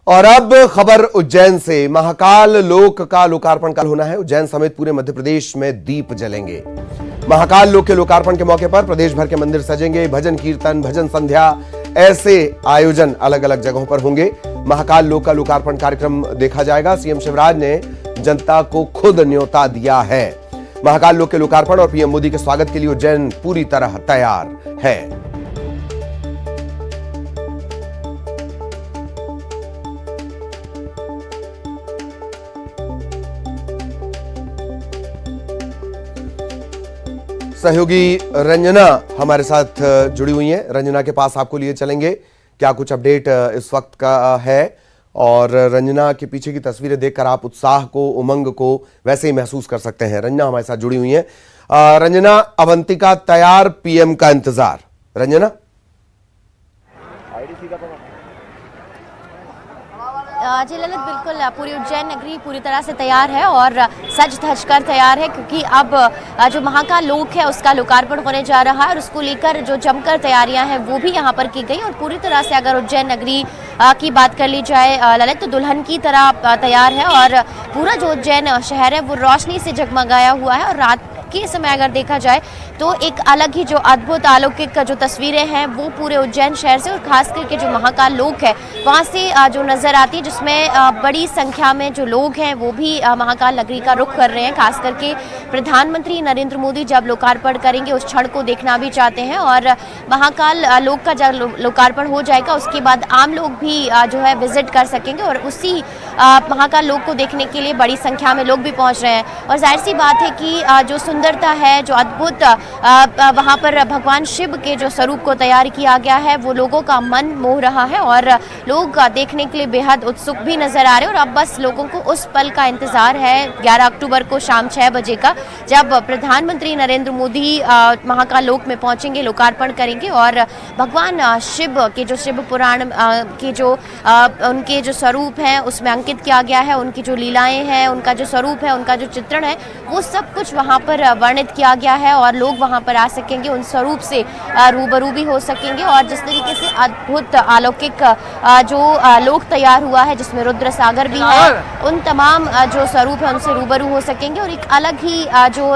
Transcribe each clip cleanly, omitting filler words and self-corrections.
और अब खबर उज्जैन से। महाकाल लोक का लोकार्पण कल होना है। उज्जैन समेत पूरे मध्य प्रदेश में दीप जलेंगे। महाकाल लोक के लोकार्पण के मौके पर प्रदेश भर के मंदिर सजेंगे। भजन कीर्तन, भजन संध्या, ऐसे आयोजन अलग अलग जगहों पर होंगे। महाकाल लोक का लोकार्पण कार्यक्रम देखा जाएगा। सीएम शिवराज ने जनता को खुद न्योता दिया है। महाकाल लोक के लोकार्पण और पीएम मोदी के स्वागत के लिए उज्जैन पूरी तरह तैयार है। सहयोगी रंजना हमारे साथ जुड़ी हुई हैं। रंजना के पास आपको लिए चलेंगे, क्या कुछ अपडेट इस वक्त का है, और रंजना के पीछे की तस्वीरें देखकर आप उत्साह को, उमंग को वैसे ही महसूस कर सकते हैं। रंजना हमारे साथ जुड़ी हुई हैं। रंजना, अवंतिका तैयार, पीएम का इंतजार। रंजना, जी ललित, बिल्कुल पूरी उज्जैन नगरी पूरी तरह से तैयार है और सज धज कर तैयार है, क्योंकि अब जो महाकाल लोक है उसका लोकार्पण होने जा रहा है और उसको लेकर जो जमकर तैयारियां हैं वो भी यहां पर की गई। और पूरी तरह से अगर उज्जैन नगरी की बात कर ली जाए ललित, तो दुल्हन की तरह तैयार है और पूरा जो उज्जैन शहर है वो रोशनी से जगमगाया हुआ है। और रात के समय अगर देखा जाए तो एक अलग ही जो अद्भुत अलौकिक जो तस्वीरें हैं वो पूरे उज्जैन शहर से और खास करके जो महाकाल लोक है वहां से जो नजर आती है, जिसमें बड़ी संख्या में जो लोग हैं वो भी महाकाल नगरी का रुख कर रहे हैं। खास करके प्रधानमंत्री नरेंद्र मोदी जब लोकार्पण करेंगे उस क्षण को देखना भी चाहते हैं और महाकाल लोक का जब लोकार्पण हो जाएगा उसके बाद आम लोग भी जो है विजिट कर सकेंगे और उसी महाकाल लोक को देखने के लिए बड़ी संख्या में लोग भी पहुंच रहे हैं। और जाहिर सी बात है कि जो सुंदरता है, जो अद्भुत वहां पर भगवान शिव के जो स्वरूप को तैयार किया गया है वो लोगों का मन मोह रहा है और लोग देखने के लिए बेहद उत्सुक भी नजर आ रहे हैं। और अब बस लोगों को उस पल का इंतजार है 11 अक्टूबर को शाम 6 बजे का, जब प्रधानमंत्री नरेंद्र मोदी महाकाल लोक में पहुंचेंगे, लोकार्पण करेंगे और भगवान शिव के जो शिव पुराण के जो उनके जो स्वरूप हैं उसमें अंकित किया गया है, उनकी जो लीलाएं हैं, उनका जो स्वरूप है, उनका जो चित्रण है वो सब कुछ वहां पर वर्णित किया गया है और लोग वहां पर आ सकेंगे, उन स्वरूप से रूबरू भी हो सकेंगे। और जिस तरीके से अद्भुत अलौकिक जो लोक तैयार हुआ है जिसमें रुद्र सागर भी है, उन तमाम जो स्वरूप है उनसे रूबरू हो सकेंगे और एक अलग ही जो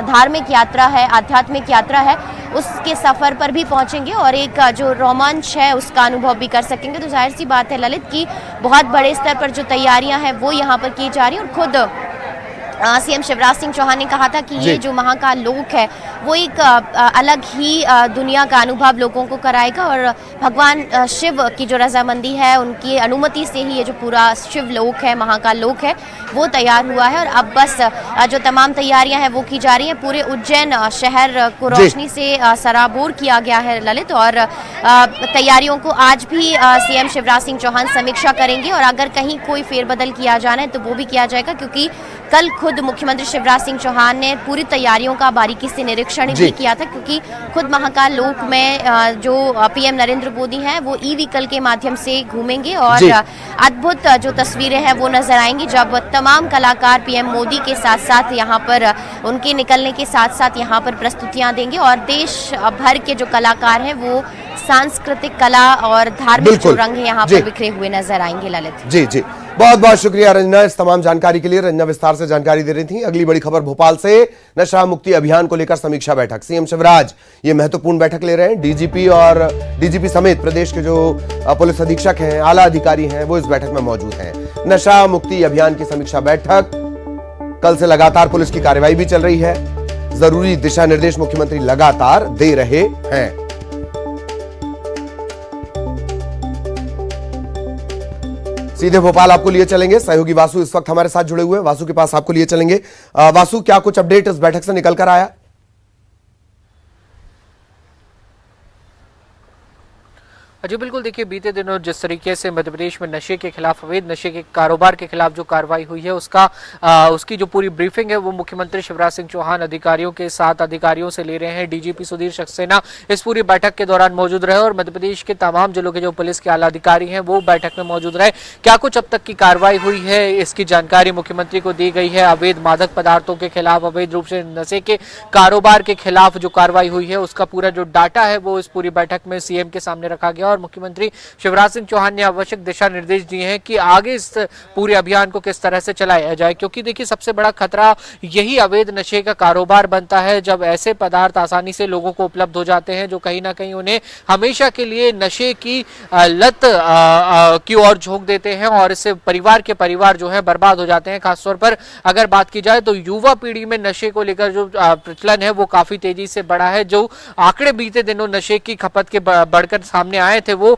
धार्मिक यात्रा है, आध्यात्मिक यात्रा है, उसके सफर पर भी पहुंचेंगे और एक जो रोमांच है उसका अनुभव भी कर सकेंगे। तो जाहिर सी बात है ललित की बहुत बड़े स्तर पर जो तैयारियां हैं वो यहाँ पर की जा रही है। और खुद सीएम शिवराज सिंह चौहान ने कहा था कि ये जो महाकाल लोक है वो एक अलग ही दुनिया का अनुभव लोगों को कराएगा और भगवान शिव की जो रजामंदी है, उनकी अनुमति से ही ये जो पूरा शिव लोक है, महाकाल लोक है, वो तैयार हुआ है। और अब बस जो तमाम तैयारियां हैं वो की जा रही हैं। पूरे उज्जैन शहर को रोशनी से सराबोर किया गया है ललित, और तैयारियों को आज भी सीएम शिवराज सिंह चौहान समीक्षा करेंगे और अगर कहीं कोई फेरबदल किया जाना है तो वो भी किया जाएगा, क्योंकि कल खुद मुख्यमंत्री शिवराज सिंह चौहान ने पूरी तैयारियों का बारीकी से निरीक्षण भी किया था, क्योंकि खुद महाकाल लोक में जो पीएम नरेंद्र मोदी हैं वो ई व्हीकल के माध्यम से घूमेंगे और अद्भुत जो तस्वीरें हैं वो नजर आएंगी, जब तमाम कलाकार पीएम मोदी के साथ साथ यहाँ पर उनके निकलने के साथ साथ यहाँ पर प्रस्तुतियां देंगे और देश भर के जो कलाकार हैं वो सांस्कृतिक कला और धार्मिक जो रंग है यहाँ पर बिखरे हुए नजर आएंगे। ललित जी जी, बहुत बहुत शुक्रिया रंजना इस तमाम जानकारी के लिए। रंजना विस्तार से जानकारी दे रही थी। अगली बड़ी खबर भोपाल से। नशा मुक्ति अभियान को लेकर समीक्षा बैठक। सीएम शिवराज ये महत्वपूर्ण बैठक ले रहे हैं। डीजीपी समेत प्रदेश के जो पुलिस अधीक्षक हैं, आला अधिकारी हैं, वो इस बैठक में मौजूद हैं। नशा मुक्ति अभियान की समीक्षा बैठक। कल से लगातार पुलिस की कार्रवाई भी चल रही है। जरूरी दिशा निर्देश मुख्यमंत्री लगातार दे रहे हैं। सीधे भोपाल आपको लिए चलेंगे। सहयोगी वासु इस वक्त हमारे साथ जुड़े हुए हैं। वासु के पास आपको लिए चलेंगे। वासु, क्या कुछ अपडेट इस बैठक से निकल कर आया? जी बिल्कुल, देखिए बीते दिनों जिस तरीके से मध्य प्रदेश में नशे के खिलाफ, अवैध नशे के कारोबार के खिलाफ जो कार्रवाई हुई है उसकी जो पूरी ब्रीफिंग है वो मुख्यमंत्री शिवराज सिंह चौहान अधिकारियों के साथ अधिकारियों से ले रहे हैं। डीजीपी सुधीर सक्सेना इस पूरी बैठक के दौरान मौजूद रहे और मध्य प्रदेश के तमाम जिलों के जो पुलिस के आला अधिकारी हैं वो बैठक में मौजूद रहे। क्या कुछ अब तक की कार्रवाई हुई है इसकी जानकारी मुख्यमंत्री को दी गई है। अवैध मादक पदार्थों के खिलाफ, अवैध रूप से नशे के कारोबार के खिलाफ जो कार्रवाई हुई है उसका पूरा जो डाटा है वो इस पूरी बैठक में सीएम के सामने रखा गया है और मुख्यमंत्री शिवराज सिंह चौहान ने आवश्यक दिशा निर्देश दिए हैं कि आगे इस पूरे अभियान को किस तरह से चलाया जाए, क्योंकि देखिए सबसे बड़ा खतरा यही अवैध नशे का कारोबार बनता है, जब ऐसे पदार्थ आसानी से लोगों को उपलब्ध हो जाते हैं जो कहीं ना कहीं उन्हें हमेशा के लिए नशे की लत की ओर झोंक देते हैं और इससे परिवार जो है बर्बाद हो जाते हैं। खासतौर पर अगर बात की जाए तो युवा पीढ़ी में नशे को लेकर जो प्रचलन है वो काफी तेजी से बढ़ा है। जो आंकड़े बीते दिनों नशे की खपत के बढ़कर सामने आए थे वो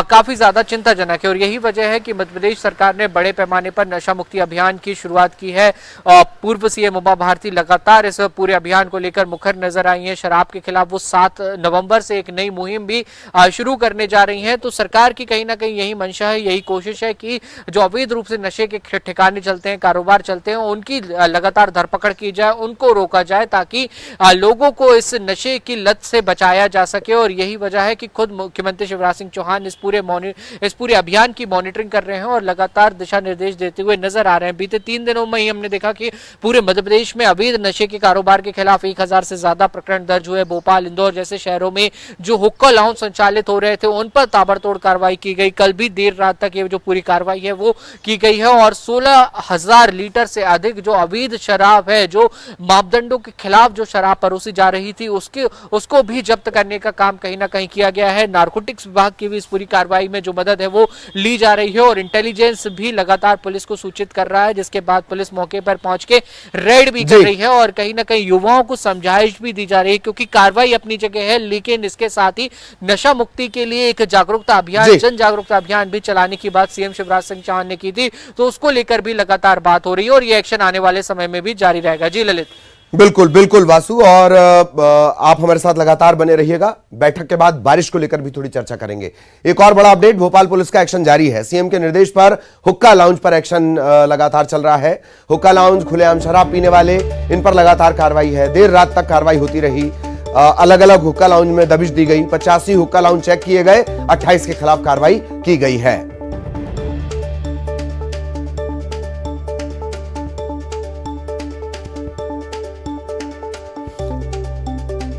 काफी ज्यादा चिंताजनक है और यही वजह है कि मध्य प्रदेश सरकार ने बड़े पैमाने पर नशा मुक्ति अभियान की शुरुआत की है। पूर्व सीएम उमा भारती लगातार इस पूरे अभियान को लेकर मुखर नजर आई है। शराब के खिलाफ वो 7 नवंबर से एक नई मुहिम भी शुरू करने जा रही है। तो सरकार की कहीं ना कहीं यही मंशा है, यही कोशिश है कि जो अवैध रूप से नशे के ठिकाने चलते हैं, कारोबार चलते हैं, उनकी लगातार धरपकड़ की जाए, उनको रोका जाए ताकि लोगों को इस नशे की लत से बचाया जा सके। और यही वजह है कि खुद मुख्यमंत्री शिवराज सिंह चौहान इस पूरे अभियान की मॉनिटरिंग कर रहे हैं और लगातार दिशा निर्देश देते हुए नजर आ रहे हैं। बीते 3 दिनों में ही हमने देखा कि पूरे मध्य प्रदेश में अवैध नशे के कारोबार के खिलाफ 1000 से ज्यादा प्रकरण दर्ज हुए। भोपाल, इंदौर जैसे शहरों में जो हुक्का लाउंज संचालित हो रहे थे उन पर ताबड़तोड़ कार्रवाई की गई। कल भी देर रात तक ये जो पूरी कार्रवाई है वो की गई है और 16,000 लीटर से अधिक जो अवैध शराब है, जो मापदंडों के खिलाफ जो शराब परोसी जा रही थी उसको भी जब्त करने का काम कहीं ना कहीं किया गया है। नारकोटिक्स विभाग की भी इस पूरी कार्रवाई में जो मदद है वो ली जा रही है और इंटेलिजेंस भी लगातार पुलिस को सूचित कर रहा है, जिसके बाद पुलिस मौके पर पहुंच के रेड भी कर रही है और कहीं ना कहीं युवाओं को समझाइश भी दी जा रही है, क्योंकि कार्रवाई अपनी जगह है लेकिन इसके साथ ही नशा मुक्ति के लिए एक जागरूकता अभियान, जन जागरूकता अभियान भी चलाने की बात सीएम शिवराज सिंह चौहान ने की थी। तो उसको लेकर भी लगातार बात हो रही है और ये एक्शन आने वाले समय में भी जारी रहेगा। जी ललित। बिल्कुल बिल्कुल वासु, और आप हमारे साथ लगातार बने रहिएगा। बैठक के बाद बारिश को लेकर भी थोड़ी चर्चा करेंगे। एक और बड़ा अपडेट, भोपाल पुलिस का एक्शन जारी है। सीएम के निर्देश पर हुक्का लाउंज पर एक्शन लगातार चल रहा है। हुक्का लाउंज, खुलेआम शराब पीने वाले, इन पर लगातार कार्रवाई है। देर रात तक कार्रवाई होती रही। अलग अलग हुक्का लाउंज में दबिश दी गई। 85 हुक्का लाउंज चेक किए गए। 28 के खिलाफ कार्रवाई की गई है।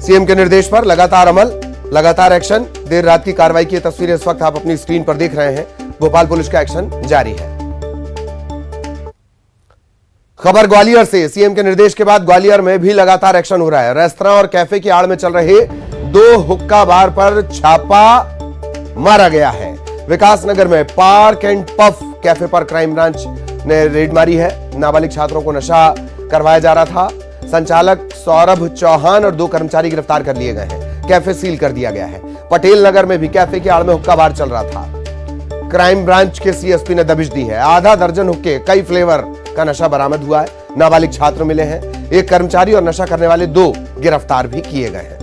सीएम के निर्देश पर लगातार अमल, लगातार एक्शन। देर रात की कार्रवाई की तस्वीरें इस वक्त आप अपनी स्क्रीन पर देख रहे हैं। भोपाल पुलिस का एक्शन जारी है। खबर ग्वालियर से, सीएम के निर्देश के बाद ग्वालियर में भी लगातार एक्शन हो रहा है। रेस्तरां और कैफे की आड़ में चल रहे 2 हुक्का बार पर छापा मारा गया है। विकासनगर में पार्क एंड पफ कैफे पर क्राइम ब्रांच ने रेड मारी है। नाबालिग छात्रों को नशा करवाया जा रहा था। संचालक सौरभ चौहान और 2 कर्मचारी गिरफ्तार कर लिए गए हैं। कैफे सील कर दिया गया है। पटेल नगर में भी कैफे की आड़ में हुक्का बार चल रहा था। क्राइम ब्रांच के सीएसपी ने दबिश दी है। आधा दर्जन हुक्के, कई फ्लेवर का नशा बरामद हुआ है। नाबालिग छात्र मिले हैं। 1 कर्मचारी और नशा करने वाले 2 गिरफ्तार भी किए गए हैं।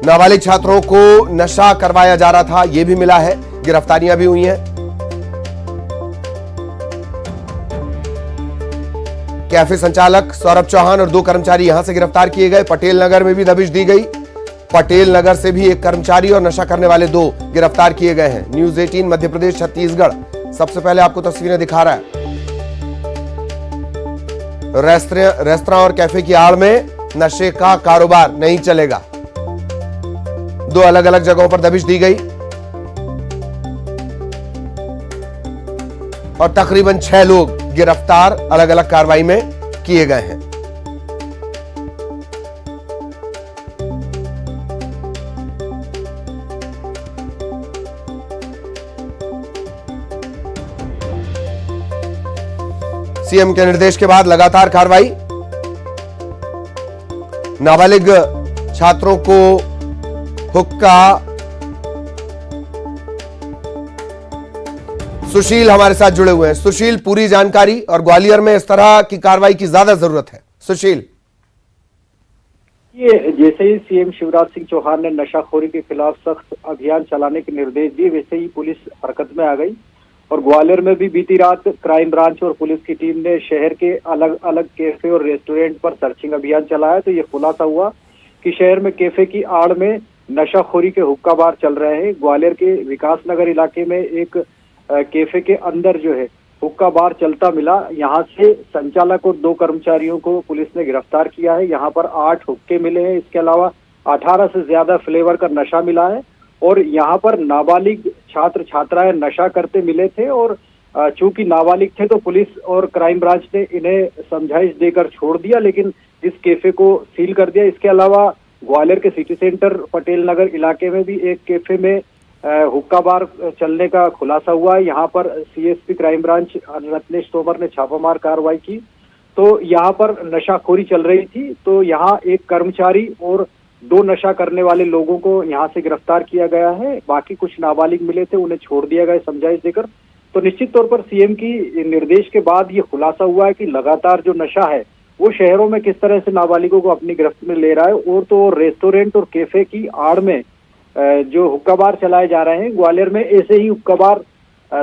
नाबालिग छात्रों को नशा करवाया जा रहा था, यह भी मिला है। गिरफ्तारियां भी हुई हैं। कैफे संचालक सौरभ चौहान और 2 कर्मचारी यहां से गिरफ्तार किए गए। पटेल नगर में भी दबिश दी गई। पटेल नगर से भी 1 कर्मचारी और नशा करने वाले 2 गिरफ्तार किए गए हैं। न्यूज 18 मध्य प्रदेश छत्तीसगढ़ सबसे पहले आपको तस्वीरें दिखा रहा है। रेस्तरां और कैफे की आड़ में नशे का कारोबार नहीं चलेगा। 2 अलग अलग जगहों पर दबिश दी गई और तकरीबन 6 लोग गिरफ्तार अलग अलग कार्रवाई में किए गए हैं। सीएम के निर्देश के बाद लगातार कार्रवाई। नाबालिग छात्रों को हुक्का। सुशील हमारे साथ जुड़े हुए हैं। सुशील, पूरी जानकारी, और ग्वालियर में इस तरह की कार्रवाई की ज्यादा जरूरत है। सुशील। ये जैसे ही सीएम शिवराज सिंह चौहान ने नशाखोरी के खिलाफ सख्त अभियान चलाने के निर्देश दिए, वैसे ही पुलिस हरकत में आ गई और ग्वालियर में भी बीती रात क्राइम ब्रांच और पुलिस की टीम ने शहर के अलग अलग कैफे और रेस्टोरेंट पर सर्चिंग अभियान चलाया। तो ये खुलासा हुआ कि शहर में कैफे की आड़ में नशाखोरी के हुक्का बार चल रहे हैं। ग्वालियर के विकासनगर इलाके में एक कैफे के अंदर जो है हुक्का बार चलता मिला। यहाँ से संचालक और 2 कर्मचारियों को पुलिस ने गिरफ्तार किया है। यहाँ पर 8 हुक्के मिले हैं। इसके अलावा 18 से ज्यादा फ्लेवर का नशा मिला है और यहाँ पर नाबालिग छात्र छात्राएं नशा करते मिले थे और चूंकि नाबालिग थे तो पुलिस और क्राइम ब्रांच ने इन्हें समझाइश देकर छोड़ दिया, लेकिन इस कैफे को सील कर दिया। इसके अलावा ग्वालियर के सिटी सेंटर पटेल नगर इलाके में भी एक कैफे में हुक्का बार चलने का खुलासा हुआ है। यहाँ पर CSP crime branch Ratnesh Tomar ने छापामार कार्रवाई की तो यहाँ पर नशाखोरी चल रही थी। तो यहाँ एक कर्मचारी और 2 नशा करने वाले लोगों को यहाँ से गिरफ्तार किया गया है। बाकी कुछ नाबालिग मिले थे, उन्हें छोड़ दिया गया समझाइश देकर। तो निश्चित तौर पर सीएम की निर्देश के बाद ये खुलासा हुआ है कि लगातार जो नशा है वो शहरों में किस तरह से नाबालिगों को अपनी गिरफ्त में ले रहा है। और तो रेस्टोरेंट और कैफे की आड़ में जो हुक्का बार चलाए जा रहे हैं, ग्वालियर में ऐसे ही हुक्का बार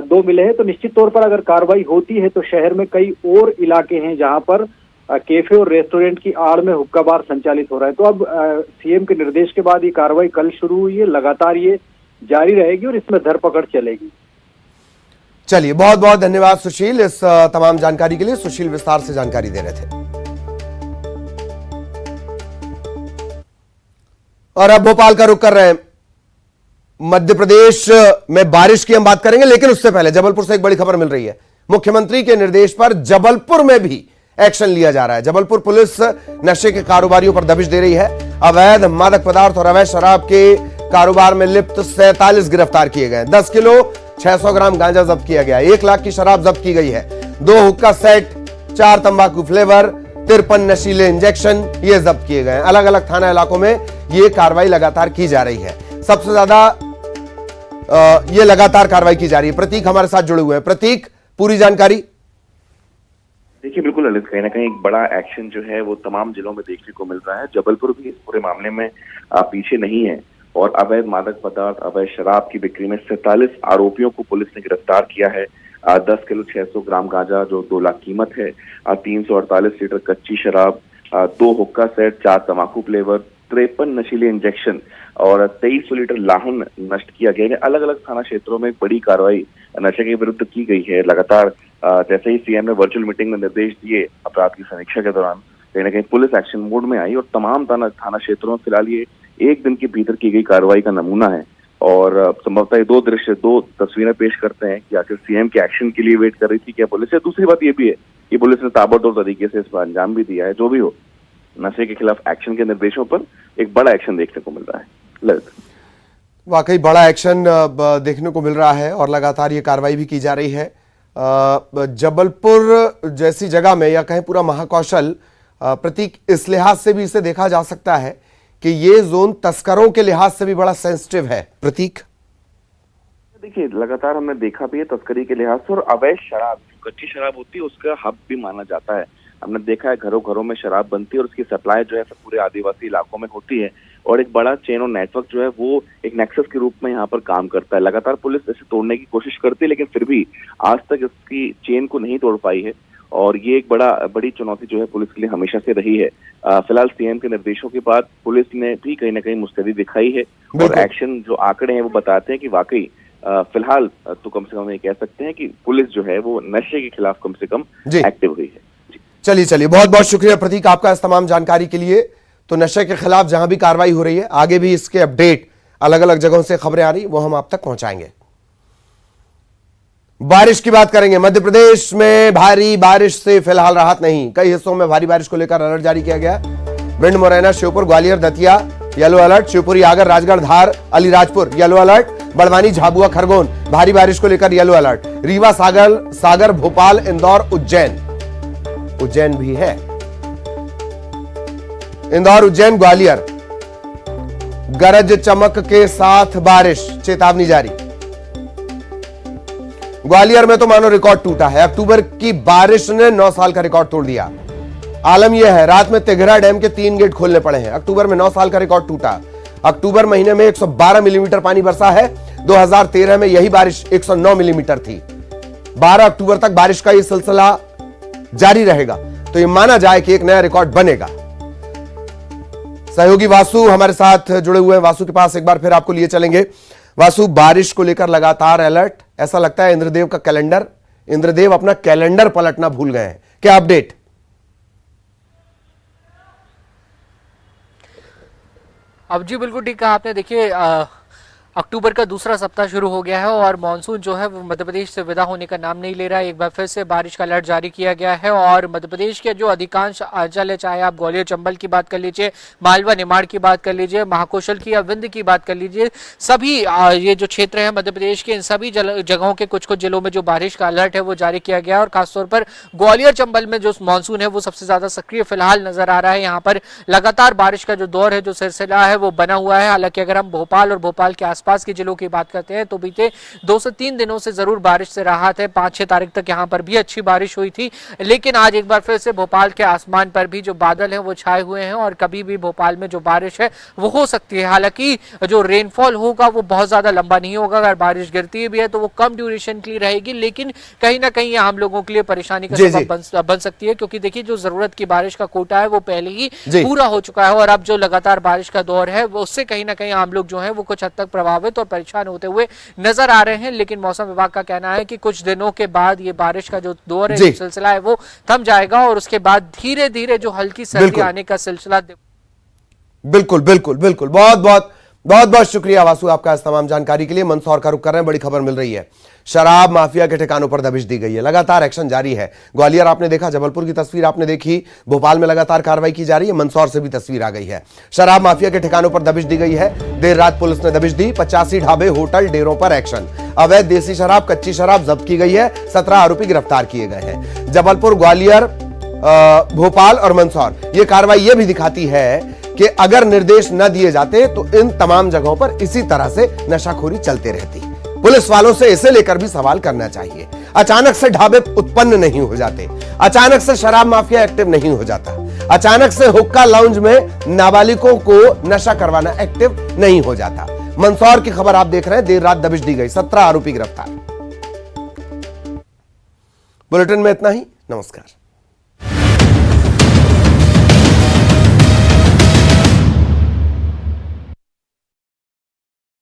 2 मिले हैं। तो निश्चित तौर पर अगर कार्रवाई होती है तो शहर में कई और इलाके हैं जहां पर कैफे और रेस्टोरेंट की आड़ में हुक्का बार संचालित हो रहा है। तो अब सीएम के निर्देश के बाद ये कार्रवाई कल शुरू हुई है, लगातार ये जारी रहेगी और इसमें धरपकड़ चलेगी। चलिए, बहुत बहुत धन्यवाद सुशील इस तमाम जानकारी के लिए। सुशील विस्तार से जानकारी दे रहे थे। और अब भोपाल का रुख कर रहे हैं। मध्य प्रदेश में बारिश की हम बात करेंगे, लेकिन उससे पहले जबलपुर से एक बड़ी खबर मिल रही है। मुख्यमंत्री के निर्देश पर जबलपुर में भी एक्शन लिया जा रहा है। जबलपुर पुलिस नशे के कारोबारियों पर दबिश दे रही है। अवैध मादक पदार्थ और अवैध शराब के कारोबार में लिप्त 47 गिरफ्तार किए गए। 10 किलो 600 ग्राम गांजा जब्त किया गया। 1 लाख की शराब जब्त की गई है। 2 हुक्का सेट, 4 तंबाकू फ्लेवर, 53 नशीले इंजेक्शन ये जब्त किए गए। अलग अलग थाना इलाकों में ये कार्रवाई लगातार की जा रही है। सबसे ज्यादा ये लगातार कार्रवाई की जा रही है। प्रतीक हमारे साथ जुड़े हुए हैं। प्रतीक, पूरी जानकारी। देखिए, बिल्कुल ललित, कहीं ना कहीं एक बड़ा एक्शन जो है वो तमाम जिलों में देखने को मिल रहा है। जबलपुर भी इस पूरे मामले में पीछे नहीं है और अवैध मादक पदार्थ, अवैध शराब की बिक्री में 47 आरोपियों को पुलिस ने गिरफ्तार किया है। 10 किलो 600 ग्राम गांजा जो 2 लाख कीमत है, 348 लीटर कच्ची शराब, 2 हुक्का सेट, 4 तंबाकू फ्लेवर, 53 नशीले इंजेक्शन और 2300 लीटर लाहन नष्ट किया गया है। अलग अलग थाना क्षेत्रों में बड़ी कार्रवाई नशे के विरुद्ध की गई है। लगातार जैसे ही सीएम ने वर्चुअल मीटिंग में निर्देश दिए अपराध की समीक्षा के दौरान, कहीं ना कहीं पुलिस एक्शन मोड में आई और तमाम थाना क्षेत्रों में फिलहाल ये 1 दिन के भीतर की गई कार्रवाई का नमूना है। और संभवतः ये 2 तस्वीरें पेश करते हैं कि आखिर सीएम के एक्शन के लिए वेट कर रही थी क्या पुलिस। दूसरी बात ये भी है कि पुलिस ने ताबड़तोड़ तरीके से इस पर अंजाम भी दिया है। जो भी हो, नशे के खिलाफ एक्शन के निर्देशों पर एक बड़ा एक्शन देखने को मिल रहा है। ललित, वाकई बड़ा एक्शन देखने को मिल रहा है और लगातार ये कार्रवाई भी की जा रही है। जबलपुर जैसी जगह में या कहें पूरा महाकौशल, प्रतीक, इस लिहाज से भी इसे देखा जा सकता है कि ये जोन तस्करों के लिहाज से भी बड़ा सेंसिटिव है। प्रतीक, देखिए, लगातार हमने देखा भी है तस्करी के लिहाज से और अवैध शराब, कच्ची शराब होती है उसका हब भी माना जाता है। हमने देखा है घरों घरों में शराब बनती है और उसकी सप्लाई जो है पूरे आदिवासी इलाकों में होती है और एक बड़ा चेन और नेटवर्क जो है वो एक नेक्सस के रूप में यहाँ पर काम करता है। लगातार पुलिस इसे तोड़ने की कोशिश करती है, लेकिन फिर भी आज तक इसकी चेन को नहीं तोड़ पाई है और ये एक बड़ी चुनौती जो है पुलिस के लिए हमेशा से रही है। फिलहाल सीएम के निर्देशों के बाद पुलिस ने भी कहीं ना कहीं मुस्तैदी दिखाई है और एक्शन जो आंकड़े हैं वो बताते हैं कि वाकई फिलहाल तो कम से कम ये कह सकते हैं कि पुलिस जो है वो नशे के खिलाफ कम से कम एक्टिव हुई है। चलिए, बहुत बहुत शुक्रिया प्रतीक आपका इस तमाम जानकारी के लिए। तो नशे के खिलाफ जहां भी कार्रवाई हो रही है, आगे भी इसके अपडेट अलग अलग जगहों से खबरें आ रही वो हम आप तक पहुंचाएंगे। बारिश की बात करेंगे। मध्य प्रदेश में भारी बारिश से फिलहाल राहत नहीं। कई हिस्सों में भारी बारिश को लेकर अलर्ट जारी किया गया। भिंड, मुरैना, श्योपुर, ग्वालियर, दतिया येलो अलर्ट, शिवपुरी, आगर, राजगढ़, धार, अलीराजपुर येलो अलर्ट, बड़वानी, झाबुआ, खरगोन भारी बारिश को लेकर येलो अलर्ट। रीवा, सागर, भोपाल, इंदौर, उज्जैन भी है। इंदौर, उज्जैन, ग्वालियर गरज चमक के साथ बारिश, चेतावनी जारी। ग्वालियर में तो मानो रिकॉर्ड टूटा है। अक्टूबर की बारिश ने 9 साल का रिकॉर्ड तोड़ दिया। आलम यह है, रात में तिघरा डैम के 3 गेट खोलने पड़े हैं। अक्टूबर में 9 साल का रिकॉर्ड टूटा। अक्टूबर महीने में 112 मिलीमीटर पानी बरसा है। 2013 में यही बारिश 109 मिलीमीटर थी। 12 अक्टूबर तक बारिश का यह सिलसिला जारी रहेगा तो यह माना जाए कि एक नया रिकॉर्ड बनेगा। सहयोगी वासु हमारे साथ जुड़े हुए हैं। वासु के पास एक बार फिर आपको लिए चलेंगे। वासु, बारिश को लेकर लगातार अलर्ट, ऐसा लगता है इंद्रदेव का कैलेंडर इंद्रदेव अपना कैलेंडर पलटना भूल गए हैं। क्या अपडेट? अब जी बिल्कुल ठीक कहा आपने। देखिए अक्टूबर का दूसरा सप्ताह शुरू हो गया है और मानसून जो है वो मध्य प्रदेश से विदा होने का नाम नहीं ले रहा है। एक बार फिर से बारिश का अलर्ट जारी किया गया है और मध्य प्रदेश के जो अधिकांश अंचल है, चाहे आप ग्वालियर चंबल की बात कर लीजिए, मालवा निमाड़ की बात कर लीजिए, महाकौशल की या विंध्य की बात कर लीजिए, सभी ये जो क्षेत्र है मध्य प्रदेश के, इन सभी जगहों के कुछ कुछ जिलों में जो बारिश का अलर्ट है वो जारी किया गया है। और खासतौर पर ग्वालियर चंबल में जो मानसून है वो सबसे ज्यादा सक्रिय फिलहाल नजर आ रहा है। यहाँ पर लगातार बारिश का जो दौर है, जो सिलसिला है वो बना हुआ है। हालांकि अगर हम भोपाल और भोपाल के आसपास के जिलों की बात करते हैं तो बीते 2 से 3 दिनों से जरूर बारिश से राहत है। 5-6 तारीख तक यहां पर भी अच्छी बारिश हुई थी, लेकिन आज एक बार फिर से भोपाल के आसमान पर भी जो बादल है वो छाए हुए हैं और कभी भी भोपाल में जो बारिश है वो हो सकती है। हालांकि जो रेनफॉल होगा वो बहुत ज्यादा लंबा नहीं होगा। अगर बारिश गिरती भी है तो वो कम ड्यूरेशन के लिए रहेगी, लेकिन कहीं ना कहीं आम लोगों के लिए परेशानी का सबब बन सकती है, क्योंकि देखिए जो जरूरत की बारिश का कोटा है वो पहले ही पूरा हो चुका है और अब जो लगातार बारिश का दौर है वो उससे कहीं ना कहीं आम लोग जो है वो कुछ हद तक प्रभावित और परेशान होते हुए नजर आ रहे हैं। लेकिन मौसम विभाग का कहना है कि कुछ दिनों के बाद ये बारिश का जो दौर है, जो सिलसिला है वो थम जाएगा और उसके बाद धीरे धीरे जो हल्की सर्दी आने का सिलसिला बिल्कुल बिल्कुल बिल्कुल। बहुत बहुत शुक्रिया वासु आपका इस तमाम जानकारी के लिए। मंदसौर का रुख कर रहे हैं, बड़ी खबर मिल रही है। शराब माफिया के ठिकानों पर दबिश दी गई है, लगातार एक्शन जारी है। ग्वालियर आपने देखा, जबलपुर की तस्वीर आपने देखी, भोपाल में लगातार कार्रवाई की जा रही है, मंदसौर से भी तस्वीर आ गई है। शराब माफिया के ठिकानों पर दबिश दी गई है। देर रात पुलिस ने दबिश दी। 85 ढाबे, होटल, डेरों पर एक्शन। अवैध देसी शराब, कच्ची शराब जब्त की गई है। 17 आरोपी गिरफ्तार किए गए हैं। जबलपुर, ग्वालियर, भोपाल और मंदसौर, यह कार्रवाई यह भी दिखाती है कि अगर निर्देश न दिए जाते तो इन तमाम जगहों पर इसी तरह से नशाखोरी चलते रहती। पुलिस वालों से इसे लेकर भी सवाल करना चाहिए। अचानक से ढाबे उत्पन्न नहीं हो जाते, अचानक से शराब माफिया एक्टिव नहीं हो जाता, अचानक से हुक्का लाउंज में नाबालिगों को नशा करवाना एक्टिव नहीं हो जाता। मंदसौर की खबर आप देख रहे हैं, देर रात दबिश दी गई, 17 आरोपी गिरफ्तार। बुलेटिन में इतना ही, नमस्कार।